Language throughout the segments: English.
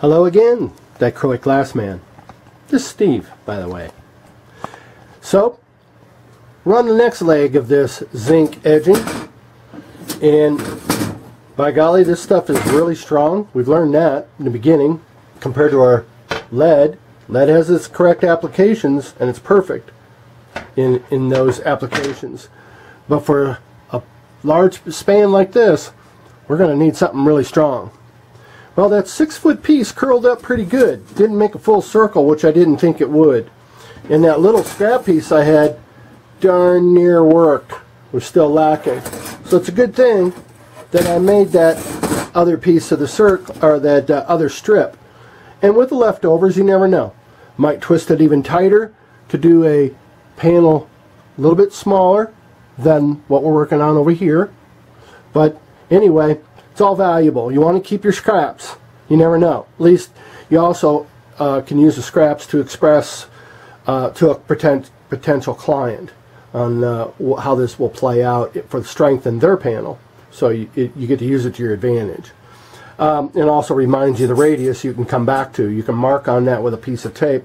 Hello again, Dichroic Glass Man. This is Steve, by the way. So, we're on the next leg of this zinc edging, and by golly, this stuff is really strong. We've learned that in the beginning compared to our lead. Lead has its correct applications, and it's perfect in those applications. But for a large span like this, we're going to need something really strong. Well, that 6-foot piece curled up pretty good. Didn't make a full circle, which I didn't think it would. And that little scrap piece I had darn near work. Was still lacking. So it's a good thing that I made that other piece of the circle, or that other strip. And with the leftovers, you never know. Might twist it even tighter to do a panel a little bit smaller than what we're working on over here. But anyway, it's all valuable. You want to keep your scraps. You never know. At least you also can use the scraps to express to a potential client on how this will play out for strengthen their panel. So you get to use it to your advantage. It also reminds you the radius you can come back to. You can mark on that with a piece of tape,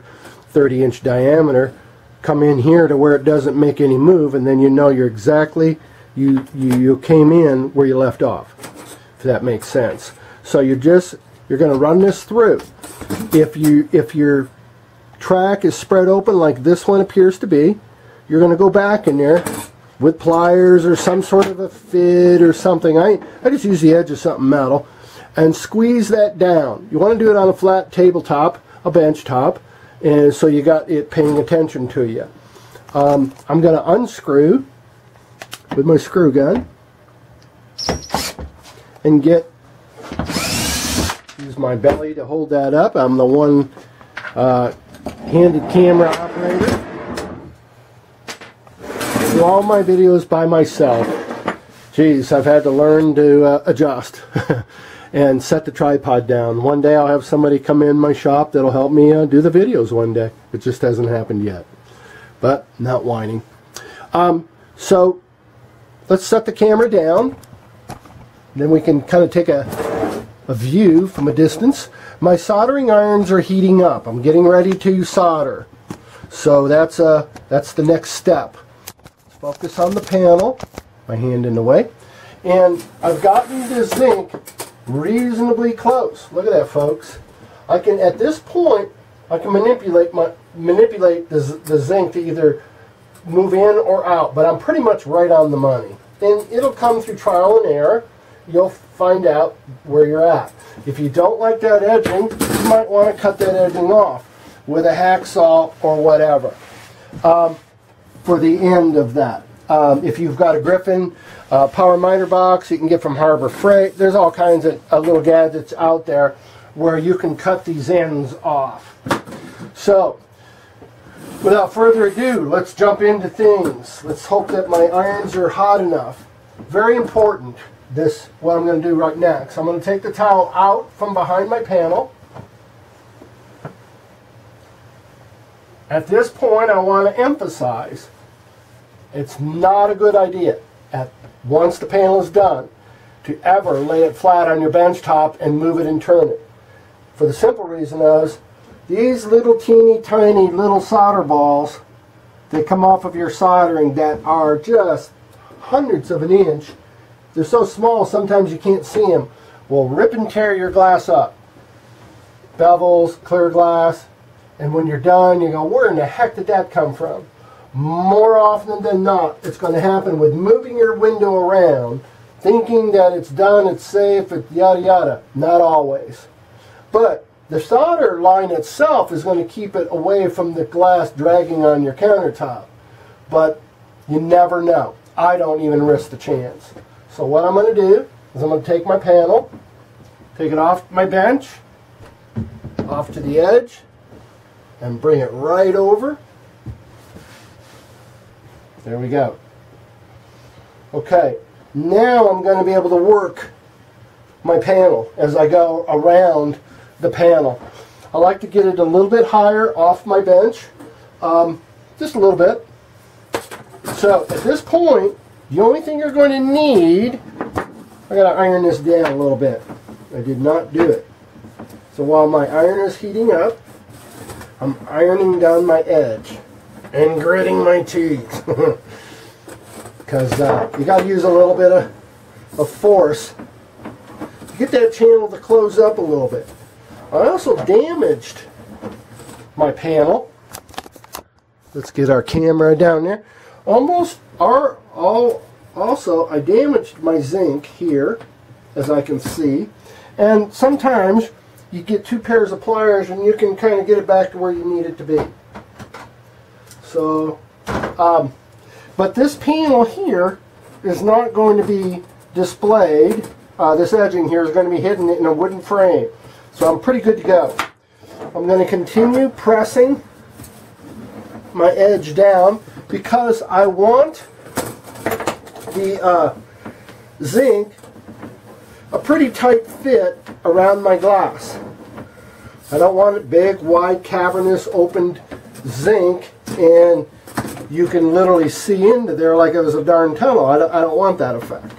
30-inch diameter. Come in here to where it doesn't make any move, and then you know you're exactly you came in where you left off. If that makes sense. So you're going to run this through. If your track is spread open like this one appears to be, you're going to go back in there with pliers or some sort of a fit or something. I just use the edge of something metal and squeeze that down. You want to do it on a flat tabletop, a bench top, and so you got it paying attention to you. I'm going to unscrew with my screw gun and use my belly to hold that up. I'm the one-handed camera operator. Do all my videos by myself. Geez, I've had to learn to adjust and set the tripod down. One day I'll have somebody come in my shop that'll help me do the videos one day. It just hasn't happened yet. But not whining. So let's set the camera down. Then we can kind of take a view from a distance. My soldering irons are heating up. I'm getting ready to solder. So that's the next step. Let's focus on the panel. My hand in the way. And I've gotten this zinc reasonably close. Look at that, folks. I can, at this point, I can manipulate the zinc to either move in or out, but I'm pretty much right on the money. And it'll come through trial and error. You'll find out where you're at. If you don't like that edging, you might want to cut that edging off with a hacksaw or whatever for the end of that. If you've got a Griffin power miter box you can get from Harbor Freight, there's all kinds of little gadgets out there where you can cut these ends off. So, without further ado, let's jump into things. Let's hope that my irons are hot enough. Very important, what I'm going to do right next. I'm going to take the towel out from behind my panel. At this point, I want to emphasize it's not a good idea, once the panel is done, to ever lay it flat on your bench top and move it and turn it. For the simple reason is, these little teeny tiny little solder balls that come off of your soldering that are just hundredths of an inch, they're so small sometimes you can't see them, will rip and tear your glass up. Bevels, clear glass, and when you're done you go, where in the heck did that come from? More often than not, it's going to happen with moving your window around, thinking that it's done, it's safe, yada yada. Not always. But the solder line itself is going to keep it away from the glass dragging on your countertop. But you never know. I don't even risk the chance. So what I'm going to do is I'm going to take my panel, take it off my bench, off to the edge, and bring it right over. There we go. Okay, now I'm going to be able to work my panel as I go around the panel. I like to get it a little bit higher off my bench, just a little bit. So at this point, the only thing you're going to need, I got to iron this down a little bit. I did not do it. So while my iron is heating up, I'm ironing down my edge and gritting my teeth. Because you got to use a little bit of force to get that channel to close up a little bit. I also damaged my panel. Let's get our camera down there. Also, I damaged my zinc here, as I can see. And sometimes you get two pairs of pliers and you can kind of get it back to where you need it to be. So, but this panel here is not going to be displayed. This edging here is going to be hidden in a wooden frame. So I'm pretty good to go. I'm going to continue pressing my edge down because I want the zinc a pretty tight fit around my glass. I don't want it big, wide, cavernous, opened zinc and you can literally see into there like it was a darn tunnel. I don't want that effect.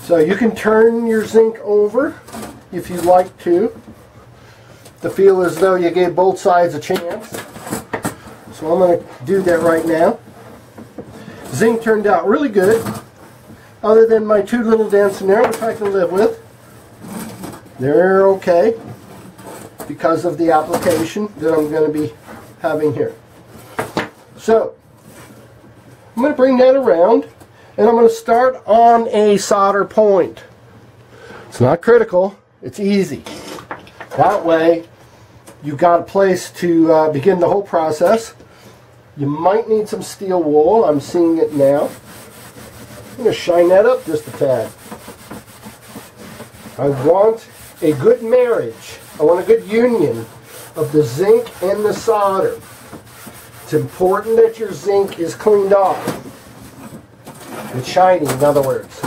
So you can turn your zinc over if you'd like to feel as though you gave both sides a chance. So I'm going to do that right now. Zinc turned out really good, other than my two little dents in there, which I can live with. They're okay because of the application that I'm going to be having here. So I'm going to bring that around and I'm going to start on a solder point. It's not critical, it's easy. That way you've got a place to begin the whole process. You might need some steel wool. I'm seeing it now. I'm going to shine that up just a tad. I want a good marriage. I want a good union of the zinc and the solder. It's important that your zinc is cleaned off. It's shiny, in other words.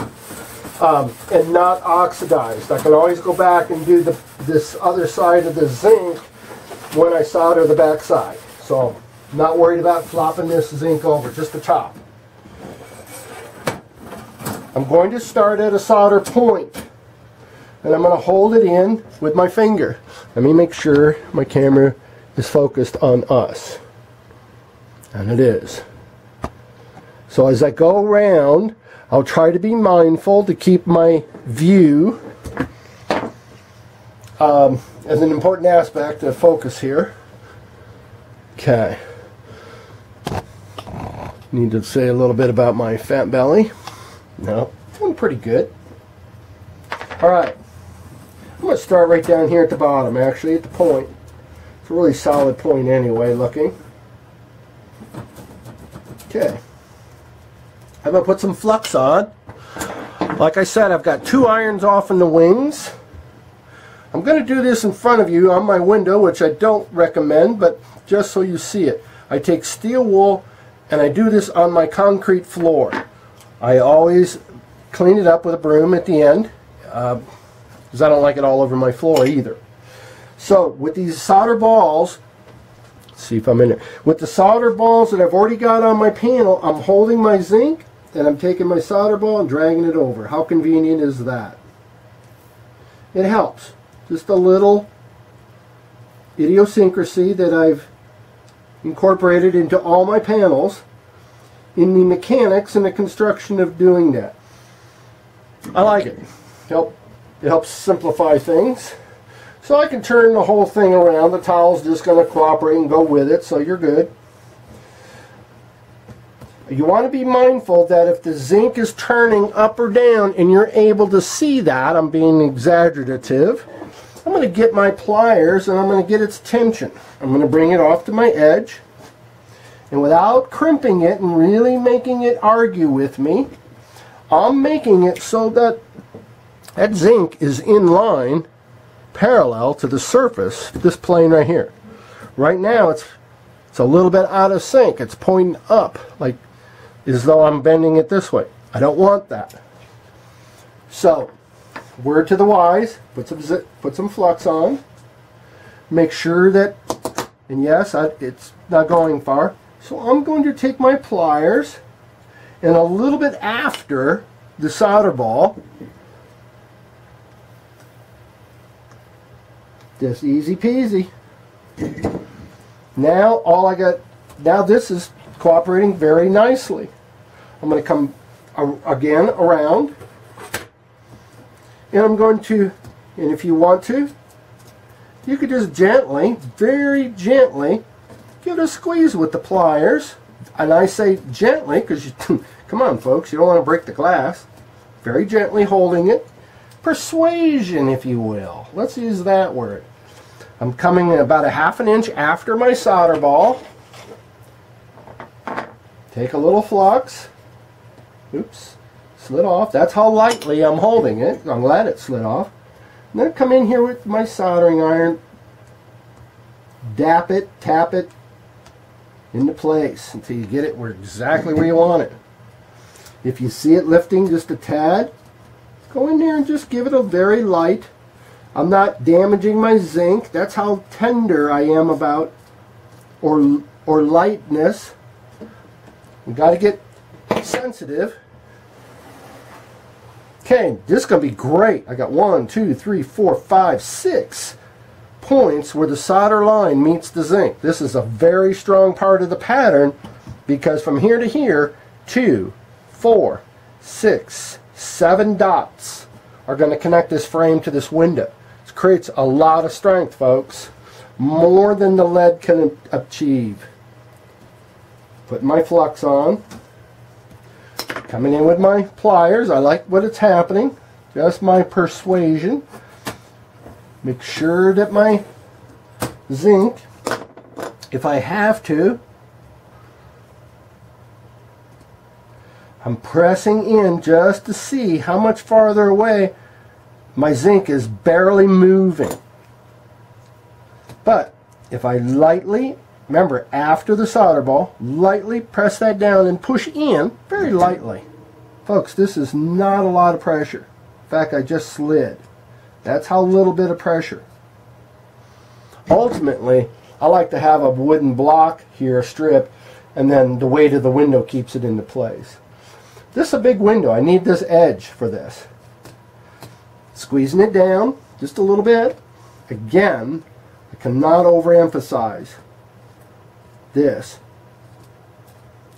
And not oxidized. I can always go back and do this other side of the zinc when I solder the back side. So I'm not worried about flopping this zinc over, just the top. I'm going to start at a solder point, and I'm going to hold it in with my finger. Let me make sure my camera is focused on us. And it is. So as I go around, I'll try to be mindful to keep my view as an important aspect of focus here. Okay. Need to say a little bit about my fat belly. No, it's doing pretty good. Alright. I'm going to start right down here at the bottom, actually, at the point. It's a really solid point anyway, looking. Okay. I'm going to put some flux on. Like I said, I've got two irons off in the wings. I'm going to do this in front of you on my window, which I don't recommend, but just so you see it. I take steel wool and I do this on my concrete floor. I always clean it up with a broom at the end because I don't like it all over my floor either. So with these solder balls, let's see if I'm in there. With the solder balls that I've already got on my panel, I'm holding my zinc and I'm taking my solder ball and dragging it over. How convenient is that? It helps. Just a little idiosyncrasy that I've incorporated into all my panels in the mechanics and the construction of doing that. I like it. It helps simplify things. So I can turn the whole thing around. The towel's just going to cooperate and go with it, so you're good. You want to be mindful that if the zinc is turning up or down and you're able to see that, I'm being exaggerative, I'm going to get my pliers and I'm going to get its tension. I'm going to bring it off to my edge, and without crimping it and really making it argue with me, I'm making it so that that zinc is in line parallel to the surface, this plane right here. Right now it's a little bit out of sync. It's pointing up like as though I'm bending it this way. I don't want that. So, word to the wise, put some flux on. Make sure that, and yes, it's not going far. So I'm going to take my pliers and a little bit after the solder ball, Just easy peasy. Now now this is cooperating very nicely. I'm going to come again around, and I'm going to, and if you want to, you could just gently, very gently, give it a squeeze with the pliers. And I say gently because come on folks, you don't want to break the glass. Very gently holding it. Persuasion, if you will. Let's use that word. I'm coming about a ½ inch after my solder ball. Take a little flux. Oops, slid off. That's how lightly I'm holding it. I'm glad it slid off. And then come in here with my soldering iron. Dap it, tap it into place until you get it exactly where you want it. If you see it lifting just a tad, go in there and just give it a very light. I'm not damaging my zinc. That's how tender I am about, or lightness. You got to get sensitive. Okay, this is going to be great. I got 1, 2, 3, 4, 5, 6 points where the solder line meets the zinc. This is a very strong part of the pattern because from here to here, 2, 4, 6, 7 dots are going to connect this frame to this window. This creates a lot of strength, folks. More than the lead can achieve. Put my flux on. Coming in with my pliers. I like what it's happening. Just my persuasion. Make sure that my zinc, if I have to, I'm pressing in just to see how much farther away my zinc is barely moving. But if I lightly, remember after the solder ball, lightly press that down and push in, very lightly. Folks, this is not a lot of pressure. In fact, I just slid. That's how little bit of pressure. Ultimately, I like to have a wooden block here, a strip, and then the weight of the window keeps it into place. This is a big window. I need this edge for this. Squeezing it down just a little bit. Again, I cannot overemphasize this.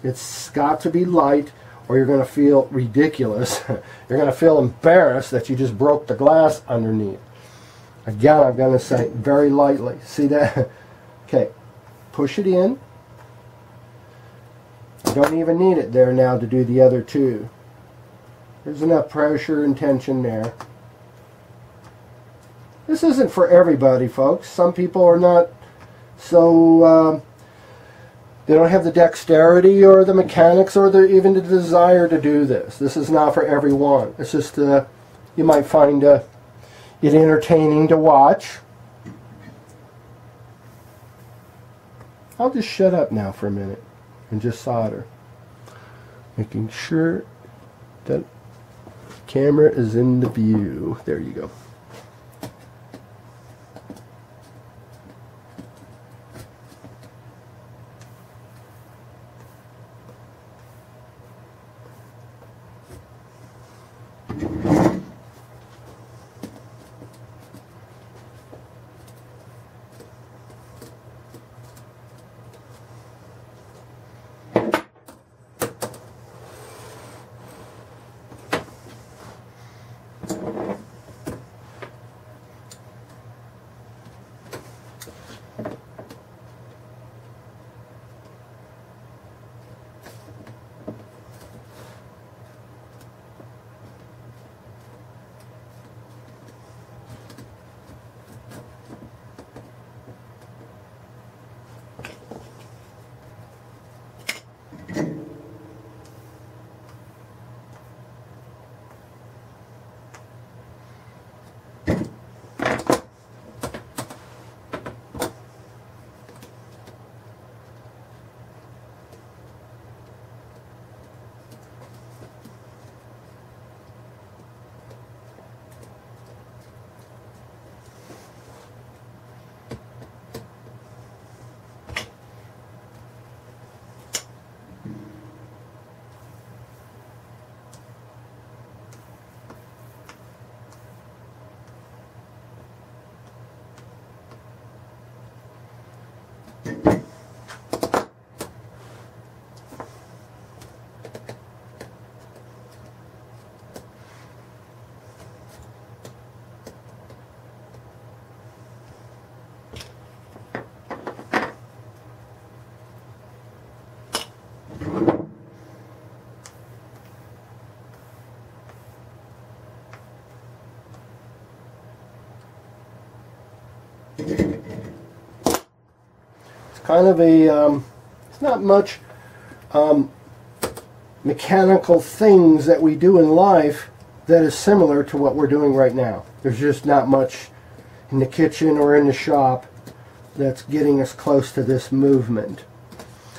It's got to be light or you're going to feel ridiculous. You're going to feel embarrassed that you just broke the glass underneath. Again, I'm going to say very lightly. See that? Okay, push it in. You don't even need it there now to do the other two. There's enough pressure and tension there. This isn't for everybody, folks. Some people are not so, they don't have the dexterity or the mechanics or even the desire to do this. This is not for everyone. It's just, you might find it entertaining to watch. I'll just shut up now for a minute and just solder. Making sure that the camera is in the view. There you go. It's kind of a, it's not much mechanical things that we do in life that is similar to what we're doing right now. There's just not much in the kitchen or in the shop that's getting us close to this movement.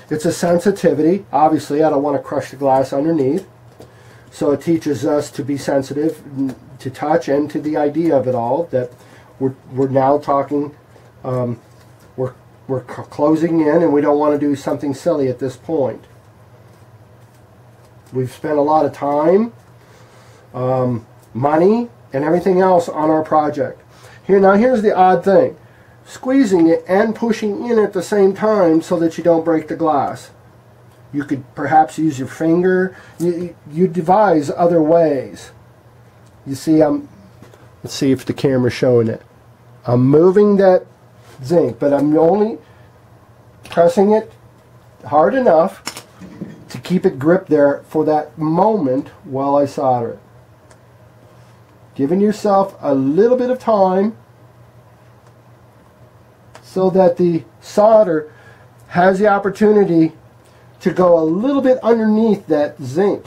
It's a sensitivity. Obviously, I don't want to crush the glass underneath. So it teaches us to be sensitive to touch and to the idea of it all, that we're now talking, we're closing in, and we don't want to do something silly at this point. We've spent a lot of time, money, and everything else on our project. Here's the odd thing. Squeezing it and pushing in at the same time so that you don't break the glass. You could perhaps use your finger. You devise other ways. You see, let's see if the camera's showing it. I'm moving that zinc, but I'm only pressing it hard enough to keep it gripped there for that moment while I solder it. Giving yourself a little bit of time so that the solder has the opportunity to go a little bit underneath that zinc.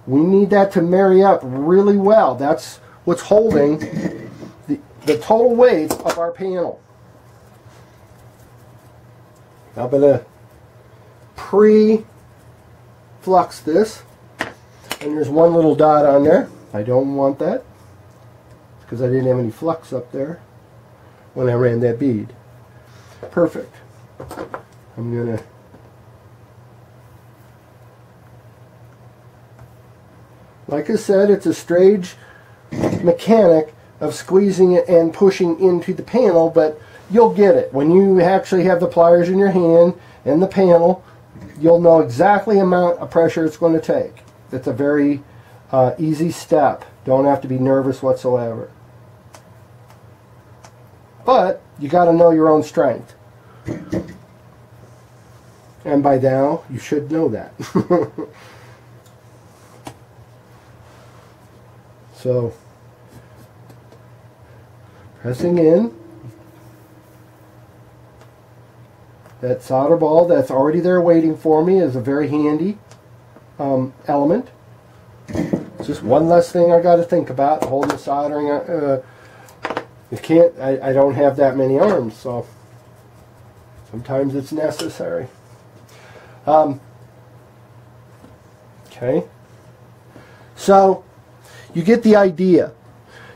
We need that to marry up really well. That's what's holding the total weight of our panel. Now I'm going to pre-flux this, and there's one little dot on there. I don't want that because I didn't have any flux up there when I ran that bead. Perfect. I'm going to like I said, it's a strange mechanic of squeezing it and pushing into the panel, but you'll get it. When you actually have the pliers in your hand and the panel, you'll know exactly the amount of pressure it's going to take. It's a very easy step. Don't have to be nervous whatsoever. But you got to know your own strength. And by now, you should know that. So, pressing in that solder ball that's already there waiting for me is a very handy element. It's just one less thing I got to think about holding the soldering. You can't. I don't have that many arms, so sometimes it's necessary. Okay. So you get the idea.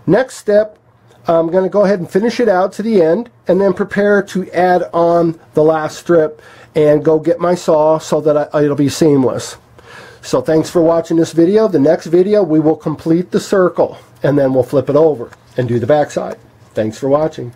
Next step, I'm going to go ahead and finish it out to the end and then prepare to add on the last strip and go get my saw so that it'll be seamless. So thanks for watching this video. The next video we will complete the circle and then we'll flip it over and do the backside. Thanks for watching.